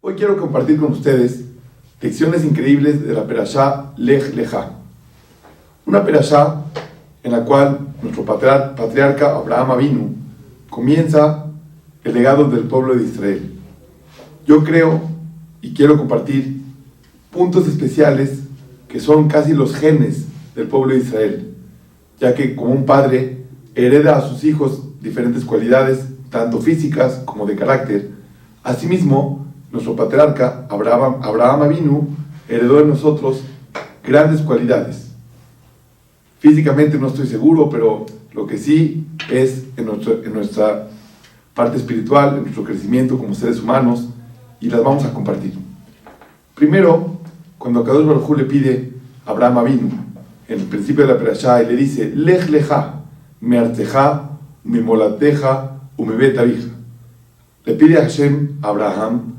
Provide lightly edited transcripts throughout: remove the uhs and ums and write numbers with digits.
Hoy quiero compartir con ustedes lecciones increíbles de la Perashá Lech Lecha. Una Perashá en la cual nuestro patriarca Abraham Avinu comienza el legado del pueblo de Israel. Yo creo y quiero compartir puntos especiales que son casi los genes del pueblo de Israel, ya que como un padre hereda a sus hijos diferentes cualidades, tanto físicas como de carácter. Asimismo, nuestro patriarca Abraham Avinu heredó en nosotros grandes cualidades. Físicamente no estoy seguro, pero lo que sí es en nuestra parte espiritual, en nuestro crecimiento como seres humanos, y las vamos a compartir. Primero, cuando Akadosh Baruj Hu le pide a Abraham Avinu, en el principio de la Perashá, y le dice, Lech Lecha, me'artzeja, mimolateja, umibet avija. Le pide a Hashem, a Abraham,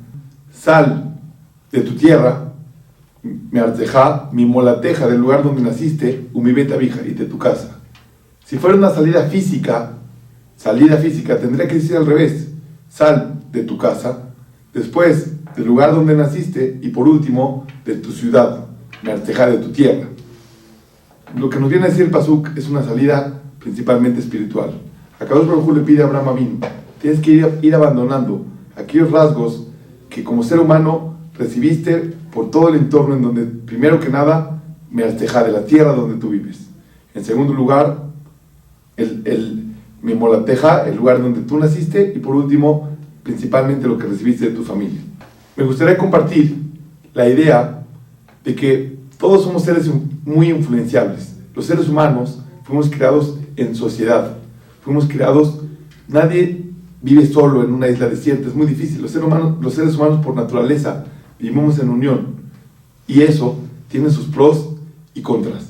sal de tu tierra, me'artzeja, mimolateja, del lugar donde naciste, umibet avija, y de tu casa. Si fuera una salida física, tendría que decir al revés, sal de tu casa, después del lugar donde naciste, y por último, de tu ciudad, me'artzeja, de tu tierra. Lo que nos viene a decir el Pasuk es una salida principalmente espiritual. Akadosh Baruj Hu le pide a Abraham Avinu, tienes que ir abandonando aquellos rasgos que como ser humano recibiste por todo el entorno en donde, primero que nada, me'artzeja, de la tierra donde tú vives. En segundo lugar, el mimolateja, el lugar donde tú naciste, y por último, principalmente lo que recibiste de tu familia. Me gustaría compartir la idea de que todos somos seres muy influenciables. Los seres humanos fuimos creados en sociedad. Nadie vive solo en una isla desierta, es muy difícil. Los seres humanos por naturaleza vivimos en unión. Y eso tiene sus pros y contras.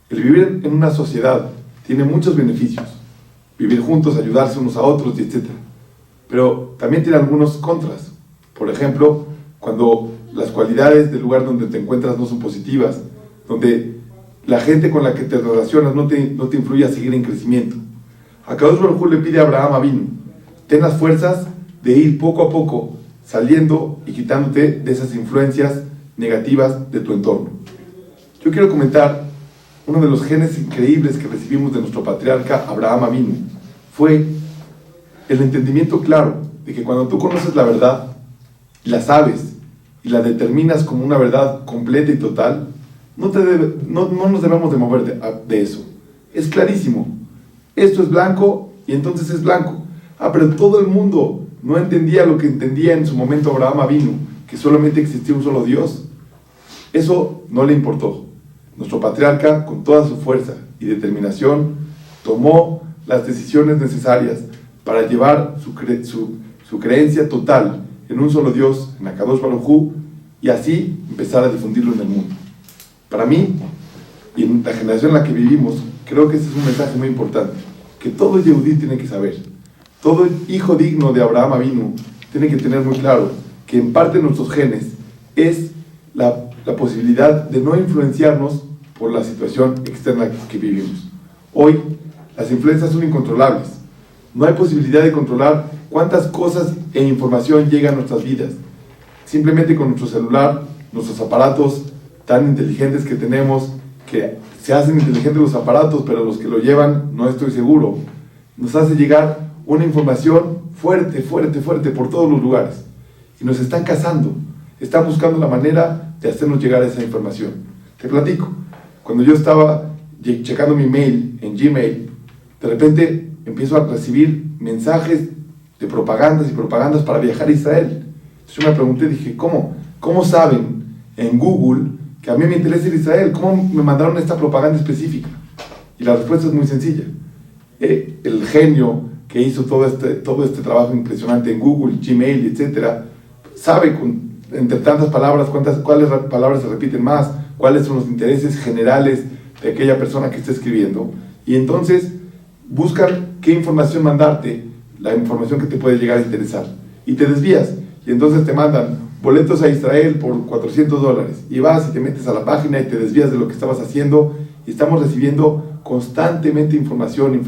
El vivir en una sociedad tiene muchos beneficios. Vivir juntos, ayudarse unos a otros, etc. Pero también tiene algunos contras. Por ejemplo, cuando las cualidades del lugar donde te encuentras no son positivas, donde la gente con la que te relacionas no te influye a seguir en crecimiento. Akadosh Baruj Hu le pide a Abraham Avinu, ten las fuerzas de ir poco a poco saliendo y quitándote de esas influencias negativas de tu entorno. Yo quiero comentar uno de los genes increíbles que recibimos de nuestro patriarca Abraham Avinu. Fue el entendimiento claro de que cuando tú conoces la verdad, la sabes y la determinas como una verdad completa y total, no nos debemos de mover de eso. Es clarísimo. Esto es blanco y entonces es blanco. Pero todo el mundo no entendía lo que entendía en su momento Abraham Avinu, que solamente existía un solo Dios. Eso no le importó. Nuestro patriarca, con toda su fuerza y determinación, tomó las decisiones necesarias para llevar su creencia total en un solo Dios, en Akadosh Baruj Hu, y así empezar a difundirlo en el mundo. Para mí, y en la generación en la que vivimos, creo que ese es un mensaje muy importante, que todo yehudí tiene que saber. Todo hijo digno de Abraham Avinu tiene que tener muy claro que en parte de nuestros genes es la posibilidad de no influenciarnos por la situación externa que vivimos. Hoy, las influencias son incontrolables. No hay posibilidad de controlar cuántas cosas e información llega a nuestras vidas. Simplemente con nuestro celular, nuestros aparatos tan inteligentes que tenemos, que se hacen inteligentes los aparatos, pero los que lo llevan, no estoy seguro, nos hace llegar una información fuerte por todos los lugares. Y nos están cazando, están buscando la manera de hacernos llegar a esa información. Te platico, cuando yo estaba checando mi mail en Gmail, de repente empiezo a recibir mensajes de propagandas y propagandas para viajar a Israel. Entonces yo me pregunté, dije, ¿cómo saben en Google que a mí me interesa ir a Israel? ¿Cómo me mandaron esta propaganda específica? Y la respuesta es muy sencilla. El genio que hizo todo este trabajo impresionante en Google, Gmail, etc., sabe entre tantas palabras cuáles palabras se repiten más, cuáles son los intereses generales de aquella persona que está escribiendo, y entonces buscan qué información mandarte, la información que te puede llegar a interesar, y te desvías, y entonces te mandan boletos a Israel por $400, y vas y te metes a la página y te desvías de lo que estabas haciendo, y estamos recibiendo constantemente información,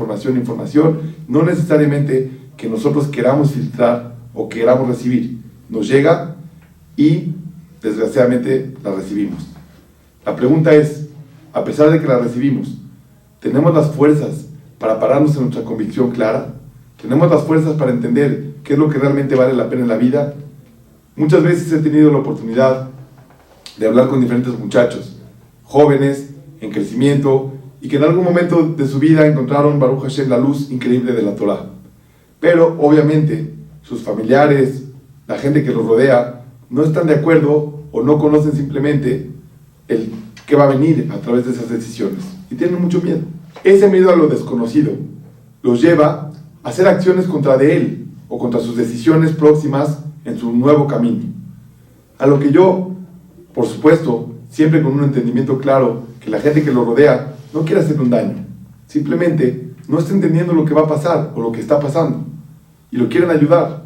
no necesariamente que nosotros queramos filtrar o queramos recibir. Nos llega y desgraciadamente la recibimos. La pregunta es, a pesar de que la recibimos, ¿tenemos las fuerzas para pararnos en nuestra convicción clara? ¿Tenemos las fuerzas para entender qué es lo que realmente vale la pena en la vida? Muchas veces he tenido la oportunidad de hablar con diferentes muchachos, jóvenes, en crecimiento, y que en algún momento de su vida encontraron, Baruch Hashem, la luz increíble de la Torah. Pero, obviamente, sus familiares, la gente que los rodea, no están de acuerdo o no conocen simplemente el que va a venir a través de esas decisiones. Y tienen mucho miedo. Ese miedo a lo desconocido los lleva a hacer acciones contra de él o contra sus decisiones próximas en su nuevo camino. A lo que yo, por supuesto, siempre con un entendimiento claro, que la gente que lo rodea no quiere hacerle un daño. Simplemente no está entendiendo lo que va a pasar o lo que está pasando. Y lo quieren ayudar.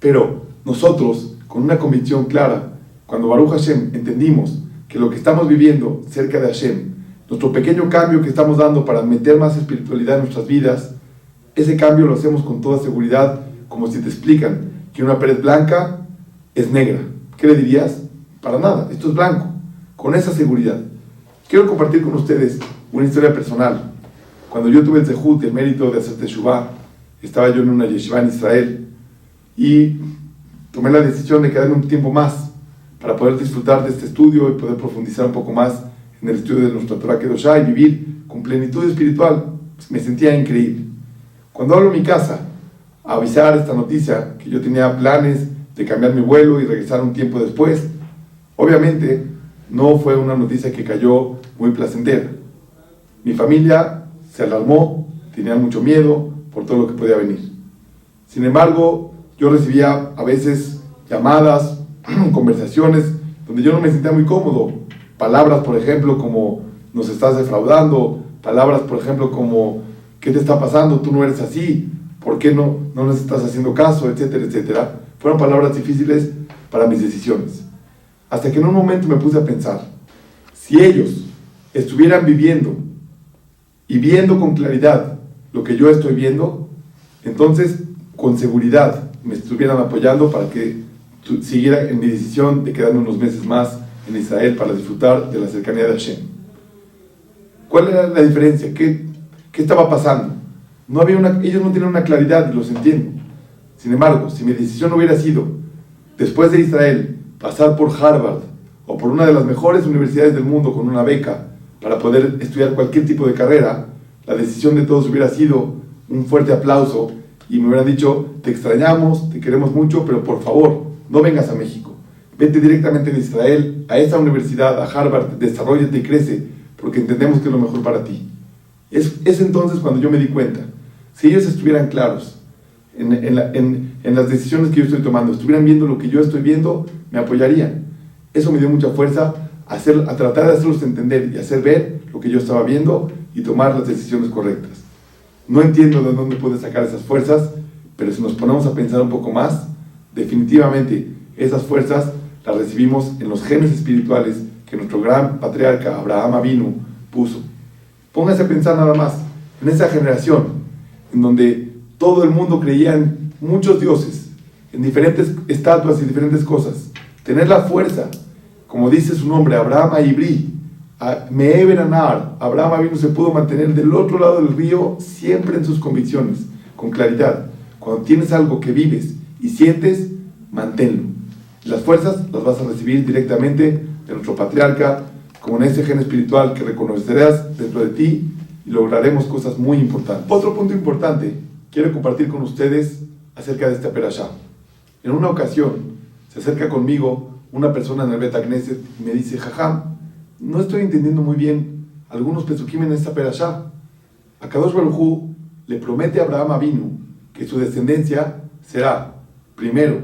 Pero nosotros, con una convicción clara, cuando Baruch Hashem entendimos que lo que estamos viviendo cerca de Hashem, nuestro pequeño cambio que estamos dando para meter más espiritualidad en nuestras vidas, ese cambio lo hacemos con toda seguridad, como si te explican que una pared blanca es negra. ¿Qué le dirías? Para nada, esto es blanco. Con esa seguridad. Quiero compartir con ustedes una historia personal. Cuando yo tuve el zehut, el mérito de hacer teshuvah, estaba yo en una yeshiva en Israel y tomé la decisión de quedarme un tiempo más para poder disfrutar de este estudio y poder profundizar un poco más en el estudio de nuestra Torah Kedoshá y vivir con plenitud espiritual. Me sentía increíble. Cuando hablo en mi casa a avisar esta noticia, que yo tenía planes de cambiar mi vuelo y regresar un tiempo después, obviamente no fue una noticia que cayó muy placentera. Mi familia se alarmó, tenía mucho miedo por todo lo que podía venir. Sin embargo, yo recibía a veces llamadas, conversaciones, donde yo no me sentía muy cómodo. Palabras, por ejemplo, como nos estás defraudando, palabras, por ejemplo, como ¿qué te está pasando? Tú no eres así, ¿por qué no nos estás haciendo caso? Etcétera, etcétera. Fueron palabras difíciles para mis decisiones. Hasta que en un momento me puse a pensar, si ellos estuvieran viviendo y viendo con claridad lo que yo estoy viendo, entonces con seguridad me estuvieran apoyando para que siguiera en mi decisión de quedarme unos meses más en Israel para disfrutar de la cercanía de Hashem. ¿Cuál era la diferencia? ¿Qué estaba pasando? Ellos no tenían una claridad y los entiendo. Sin embargo, si mi decisión hubiera sido, después de Israel, pasar por Harvard o por una de las mejores universidades del mundo con una beca para poder estudiar cualquier tipo de carrera, la decisión de todos hubiera sido un fuerte aplauso y me hubieran dicho, te extrañamos, te queremos mucho, pero por favor, no vengas a México. Vete directamente a Israel, a esa universidad, a Harvard, desarróllate y crece, porque entendemos que es lo mejor para ti. Es entonces cuando yo me di cuenta, si ellos estuvieran claros en las decisiones que yo estoy tomando, estuvieran viendo lo que yo estoy viendo, me apoyarían. Eso me dio mucha fuerza a tratar de hacerlos entender y hacer ver lo que yo estaba viendo y tomar las decisiones correctas. No entiendo de dónde puede sacar esas fuerzas, pero si nos ponemos a pensar un poco más, definitivamente esas fuerzas las recibimos en los genes espirituales que nuestro gran patriarca Abraham Avinu puso. Póngase a pensar nada más en esa generación en donde todo el mundo creía en muchos dioses, en diferentes estatuas y diferentes cosas. Tener la fuerza, como dice su nombre, Abraham Ibrí, Me'eber Anar, Abraham Avinu se pudo mantener del otro lado del río siempre en sus convicciones, con claridad. Cuando tienes algo que vives y sientes, manténlo. Las fuerzas las vas a recibir directamente de nuestro patriarca, como en ese gen espiritual que reconocerás dentro de ti y lograremos cosas muy importantes. Otro punto importante, quiero compartir con ustedes acerca de esta perashá. En una ocasión se acerca conmigo una persona en el Bet Knesset y me dice, Jajam, no estoy entendiendo muy bien algunos pesukim en esta perashá. Akadosh Baruj Hu le promete a Abraham Avinu que su descendencia será, primero,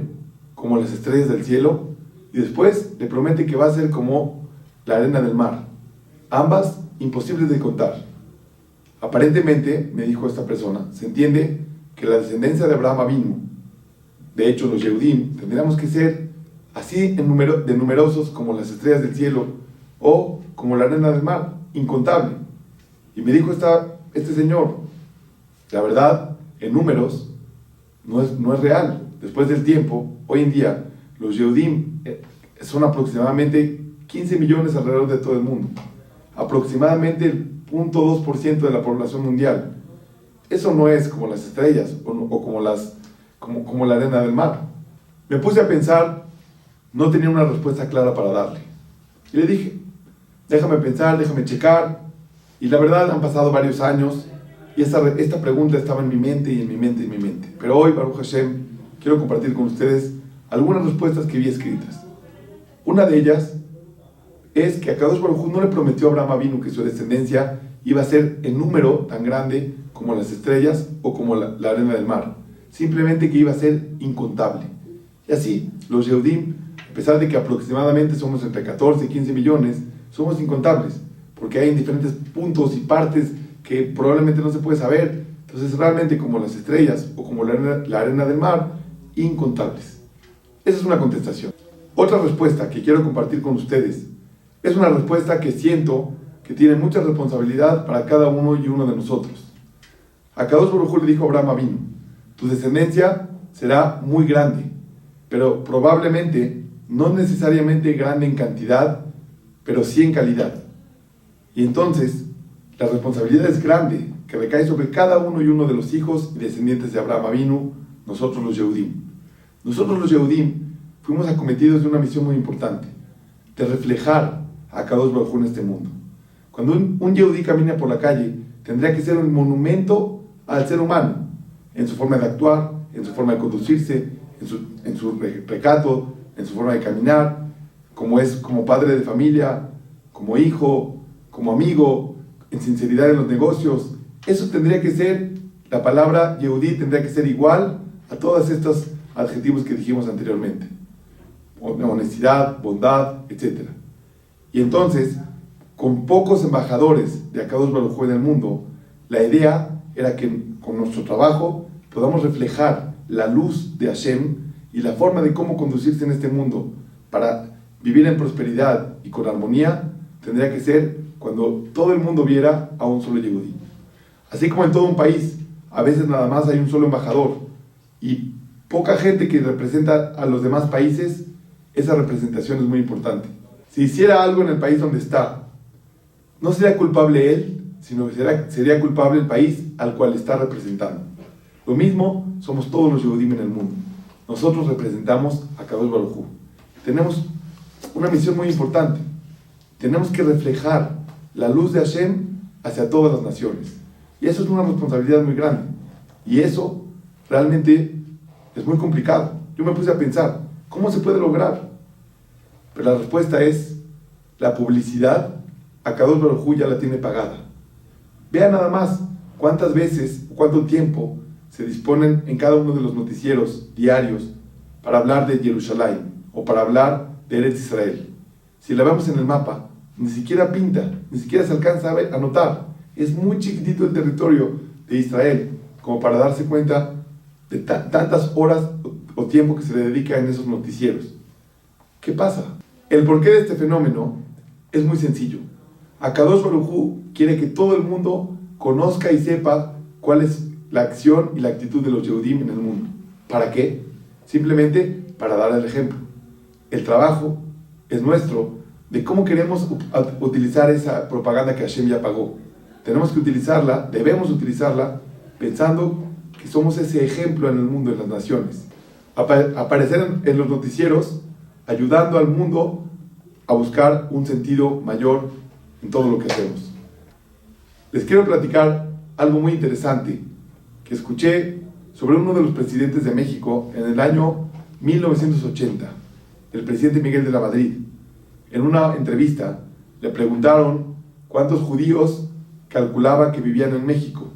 como las estrellas del cielo, y después le promete que va a ser como la arena del mar. Ambas imposibles de contar. Aparentemente, me dijo esta persona, se entiende que la descendencia de Abraham Avinu, de hecho los Yehudim, tendríamos que ser así de numerosos como las estrellas del cielo o como la arena del mar, incontable. Y me dijo este señor, la verdad, en números, no es real. Después del tiempo, hoy en día, los Yehudim son aproximadamente 15 millones alrededor de todo el mundo, aproximadamente el 0.2% de la población mundial. Eso no es como las estrellas o como la arena del mar. Me puse a pensar, no tenía una respuesta clara para darle. Y le dije, déjame pensar, déjame checar. Y la verdad han pasado varios años y esta pregunta estaba en mi mente y en mi mente y en mi mente. Pero hoy, Baruch Hashem, quiero compartir con ustedes algunas respuestas que vi escritas. Una de ellas es que Akadosh Baruj Hu no le prometió a Abraham Avinu que su descendencia iba a ser en número tan grande como las estrellas o como la arena del mar. Simplemente que iba a ser incontable. Y así, los Yehudim, a pesar de que aproximadamente somos entre 14 y 15 millones, somos incontables, porque hay en diferentes puntos y partes que probablemente no se puede saber. Entonces, realmente como las estrellas o como la arena del mar, incontables. Esa es una contestación. Otra respuesta que quiero compartir con ustedes es una respuesta que siento que tiene mucha responsabilidad para cada uno y uno de nosotros. Akadosh Baruj Hu le dijo a Abraham Avinu, tu descendencia será muy grande, pero probablemente no necesariamente grande en cantidad, pero sí en calidad. Y entonces, la responsabilidad es grande, que recae sobre cada uno y uno de los hijos y descendientes de Abraham Avinu, nosotros los Yehudim. Nosotros los Yehudim fuimos acometidos de una misión muy importante, de reflejar a Akadosh Baruj Hu en este mundo. Cuando un Yehudí camina por la calle, tendría que ser un monumento al ser humano, en su forma de actuar, en su forma de conducirse, en su recato, en su forma de caminar, como padre de familia, como hijo, como amigo, en sinceridad en los negocios. Eso tendría que ser, la palabra Yehudí tendría que ser igual a todos estos adjetivos que dijimos anteriormente. Honestidad, bondad, etc. Y entonces, con pocos embajadores de Akadosh Baruj Hu en el mundo, la idea era que con nuestro trabajo podamos reflejar la luz de Hashem y la forma de cómo conducirse en este mundo para vivir en prosperidad y con armonía, tendría que ser cuando todo el mundo viera a un solo Yehudí. Así como en todo un país, a veces nada más hay un solo embajador y poca gente que representa a los demás países, esa representación es muy importante. Si hiciera algo en el país donde está, no sería culpable él, sino que sería culpable el país al cual está representando. Lo mismo somos todos los Yehudim en el mundo. Nosotros representamos a Akadosh Baruj Hu. Tenemos una misión muy importante. Tenemos que reflejar la luz de Hashem hacia todas las naciones. Y eso es una responsabilidad muy grande. Y eso realmente es muy complicado. Yo me puse a pensar, ¿cómo se puede lograr? Pero la respuesta es, la publicidad, Akadosh Baruj Hu ya la tiene pagada. Vean nada más cuántas veces, cuánto tiempo se disponen en cada uno de los noticieros diarios para hablar de Jerusalén o para hablar de Eretz Israel. Si la vemos en el mapa, ni siquiera pinta, ni siquiera se alcanza a notar. Es muy chiquitito el territorio de Israel como para darse cuenta de tantas horas o tiempo que se le dedica en esos noticieros. ¿Qué pasa? El porqué de este fenómeno es muy sencillo. Akadosh Baruj Hu quiere que todo el mundo conozca y sepa cuál es la acción y la actitud de los Yehudim en el mundo. ¿Para qué? Simplemente para dar el ejemplo. El trabajo es nuestro de cómo queremos utilizar esa propaganda que Hashem ya pagó. Tenemos que utilizarla, debemos utilizarla, pensando que somos ese ejemplo en el mundo, en las naciones. Aparecer en los noticieros, ayudando al mundo a buscar un sentido mayor en todo lo que hacemos. Les quiero platicar algo muy interesante que escuché sobre uno de los presidentes de México en el año 1980, el presidente Miguel de la Madrid. En una entrevista le preguntaron cuántos judíos calculaba que vivían en México.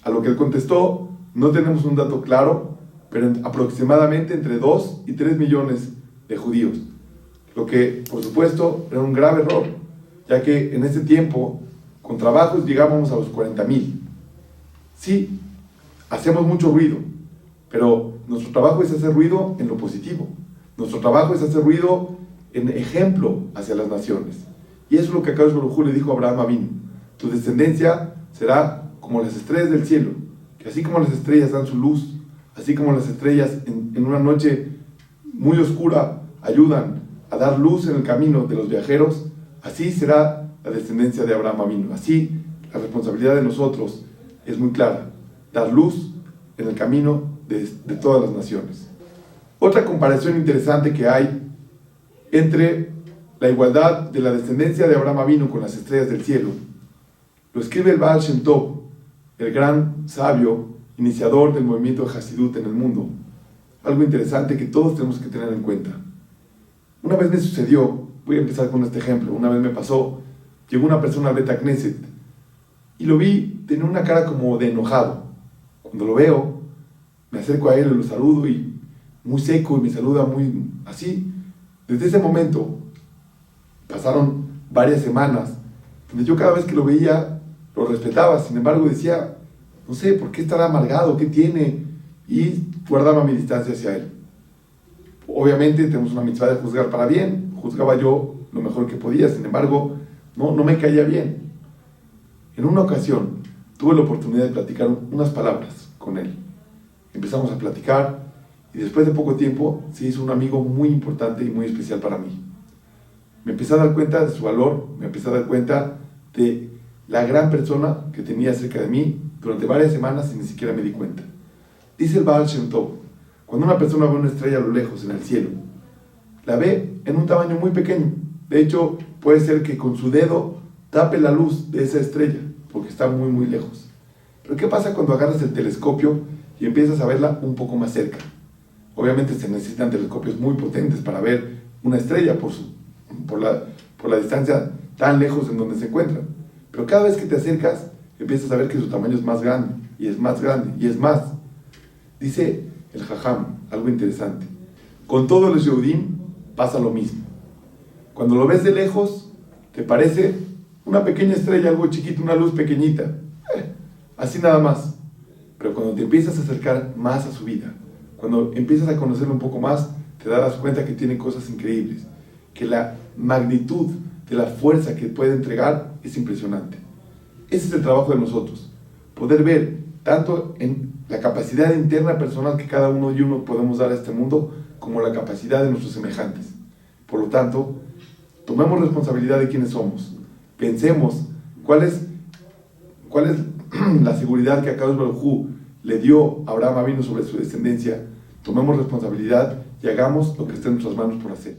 A lo que él contestó, no tenemos un dato claro, pero aproximadamente entre 2 y 3 millones de judíos. Lo que, por supuesto, era un grave error, ya que en ese tiempo, con trabajos llegábamos a los 40,000. Sí, hacemos mucho ruido, pero nuestro trabajo es hacer ruido en lo positivo. Nuestro trabajo es hacer ruido en ejemplo hacia las naciones. Y eso es lo que Akadosh Baruj Hu le dijo a Abraham Avinu. Tu descendencia será como las estrellas del cielo, que así como las estrellas dan su luz, así como las estrellas en una noche muy oscura ayudan a dar luz en el camino de los viajeros, así será la descendencia de Abraham Avinu. Así, la responsabilidad de nosotros es muy clara: dar luz en el camino de todas las naciones. Otra comparación interesante que hay entre la igualdad de la descendencia de Abraham Avinu con las estrellas del cielo, lo escribe el Baal Shem Tov, el gran sabio iniciador del movimiento de Hasidut en el mundo. Algo interesante que todos tenemos que tener en cuenta. Una vez me sucedió, voy a empezar con este ejemplo, una vez me pasó, llegó una persona al Bet Knesset y lo vi, tenía una cara como de enojado. Cuando lo veo, me acerco a él y lo saludo, y muy seco, y me saluda muy así. Desde ese momento pasaron varias semanas donde yo cada vez que lo veía lo respetaba. Sin embargo decía, no sé, ¿por qué estará amargado? ¿Qué tiene? Y guardaba mi distancia hacia él. Obviamente tenemos una mitzvah de juzgar para bien. Juzgaba yo lo mejor que podía. Sin embargo, no me caía bien. En una ocasión tuve la oportunidad de platicar unas palabras con él. Empezamos a platicar y después de poco tiempo se hizo un amigo muy importante y muy especial para mí. Me empecé a dar cuenta de su valor, me empecé a dar cuenta de la gran persona que tenía cerca de mí durante varias semanas y ni siquiera me di cuenta. Dice el Baal Shem Tov, cuando una persona ve una estrella a lo lejos en el cielo, la ve en un tamaño muy pequeño. De hecho, puede ser que con su dedo tape la luz de esa estrella, porque está muy muy lejos. Pero ¿qué pasa cuando agarras el telescopio y empiezas a verla un poco más cerca? Obviamente se necesitan telescopios muy potentes para ver una estrella por la distancia tan lejos en donde se encuentran. Pero cada vez que te acercas, empiezas a ver que su tamaño es más grande, y es más grande, y es más. Dice el Jajam, algo interesante: con todos los Yehudim pasa lo mismo. Cuando lo ves de lejos, te parece una pequeña estrella, algo chiquito, una luz pequeñita, así nada más. Pero cuando te empiezas a acercar más a su vida, cuando empiezas a conocerlo un poco más, te darás cuenta que tiene cosas increíbles, que la magnitud de la fuerza que puede entregar es impresionante. Ese es el trabajo de nosotros, poder ver tanto en la capacidad interna personal que cada uno y uno podemos dar a este mundo, como la capacidad de nuestros semejantes. Por lo tanto, tomemos responsabilidad de quiénes somos. Pensemos cuál es la seguridad que Akadosh Baruj Hu le dio a Abraham Avinu sobre su descendencia. Tomemos responsabilidad y hagamos lo que esté en nuestras manos por hacer.